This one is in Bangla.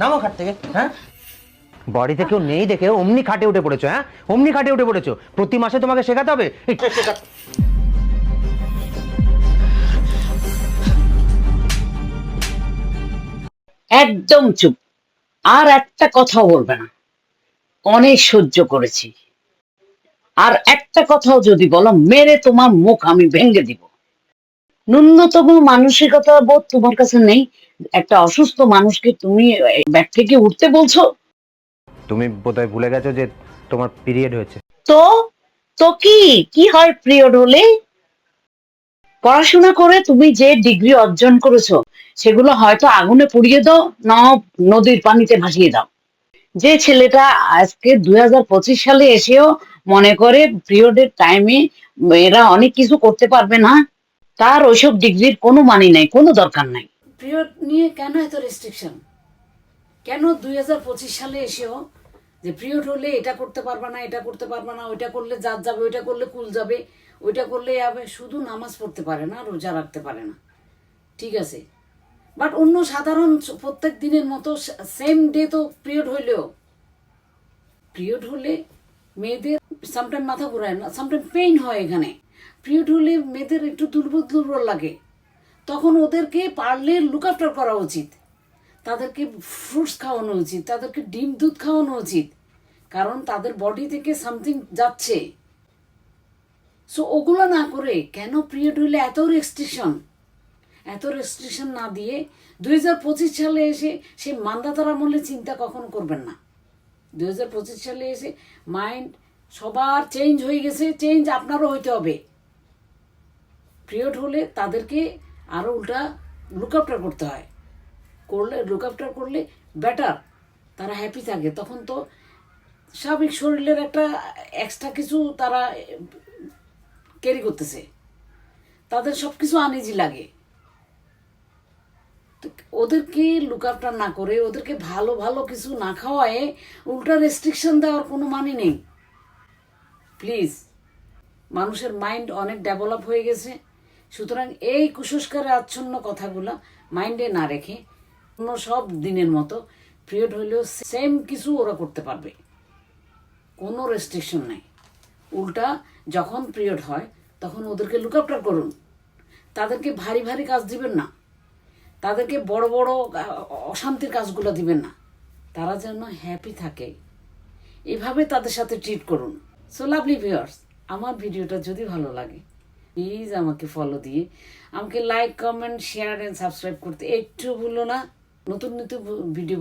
নামো খাট থেকে। হ্যাঁ, বাড়িতে কেউ নেই দেখে অমনি খাটে উঠে পড়েছো। হ্যাঁ, অমনি খাটে উঠে পড়েছো। প্রতি মাসে তোমাকে শেখাতে হবে। একদম চুপ, আর একটা কথাও বলবে না। অনেক সহ্য করেছি, আর একটা কথাও যদি বলো মেরে তোমার মুখ আমি ভেঙে দিব। ন্যূনতম মানসিকতা বোধ তোমার কাছে নেই। একটা অসুস্থ মানুষকে তুমি ব্যাগ থেকে উঠতে বলছো? তুমি বোধহয় ভুলে গেছো যে তোমার পিরিয়ড হয়েছে। তো তো কি কি হয় পিরিয়ড হলে? পড়াশোনা করে তুমি যে ডিগ্রি অর্জন করেছো সেগুলো হয়তো আগুনে পুড়িয়ে দাও, না নদীর পানিতে ভাসিয়ে দাও। যে ছেলেটা আজকে 2025 সালে এসেও মনে করে পিরিয়ডের টাইমে এরা অনেক কিছু করতে পারবে না, তার ওইসব ডিগ্রির কোনো মানে নাই, কোনো দরকার নাই। পিরিয়ড নিয়ে কেন এত রেস্ট্রিকশন? কেন 2025 সালে এসেও যে পিরিয়ড হলে এটা করতে পারবা না, এটা করতে পারবা না, ওইটা করলে জাত যাবে, ওইটা করলে কুল যাবে, ওইটা করলে যাবে? শুধু নামাজ পড়তে পারে না, রোজা রাখতে পারে না, ঠিক আছে, বাট অন্য সাধারণ প্রত্যেক দিনের মতো সেম ডে তো পিরিয়ড হইলেও, পিরিয়ড হলে মেয়েদের সামটাইম মাথা ঘুরায় না, সামটাইম পেইন হয়। এখানে পিরিয়ড হলে মেয়েদের একটু দুর্বল দুর্বল লাগে, তখন ওদেরকে পারলে লুক আফটার করা উচিত, তাদেরকে ফ্রুটস খাওয়ানো উচিত, তাদেরকে ডিম দুধ খাওয়ানো উচিত, কারণ তাদের বডি থেকে সামথিং যাচ্ছে। সো ওগুলো না করে কেন পিরিয়ড হইলে এত রেস্ট্রিকশন? এত রেস্ট্রিকশন না দিয়ে 2025 সালে এসে সে মান্দাতার আমলে চিন্তা কখনো করবেন না। 2025 সালে এসে মাইন্ড সবার চেঞ্জ হয়ে গেছে, চেঞ্জ আপনারও হইতে হবে। পিরিয়ড হলে তাদেরকে আরও উল্টা লুক আফটার করতে হয়, করলে লুক আফটার করলে বেটার, তারা হ্যাপি থাকে। তখন তো স্বাভাবিক শরীরের একটা এক্সট্রা কিছু তারা ক্যারি করতেছে, তাদের সব কিছু আনইজি লাগে। তো ওদেরকে লুক আফটার না করে, ওদেরকে ভালো ভালো কিছু না খাওয়ায় উল্টা রেস্ট্রিকশন দেওয়ার কোনো মানে নেই। প্লিজ, মানুষের মাইন্ড অনেক ডেভেলপ হয়ে গেছে, সুতরাং এই কুসংস্কারে আচ্ছন্ন কথাগুলো মাইন্ডে না রেখে অন্য সব দিনের মতো পিরিয়ড হইলেও সেম কিছু ওরা করতে পারবে, কোনো রেস্ট্রিকশন নাই। উল্টা যখন পিরিয়ড হয় তখন ওদেরকে লুক আফটার করুন, তাদেরকে ভারী ভারী কাজ দিবেন না, তাদেরকে বড় বড় অশান্তির কাজগুলো দিবেন না, তারা যেন হ্যাপি থাকে, এভাবে তাদের সাথে ট্রিট করুন। সো লাভলি ভিউয়ার্স, আমার ভিডিওটা যদি ভালো লাগে প্লিজ আমাকে ফলো দিয়ে আমাকে like, comment, share and subscribe করতে একটু ভুলো না। নতুন নতুন ভিডিও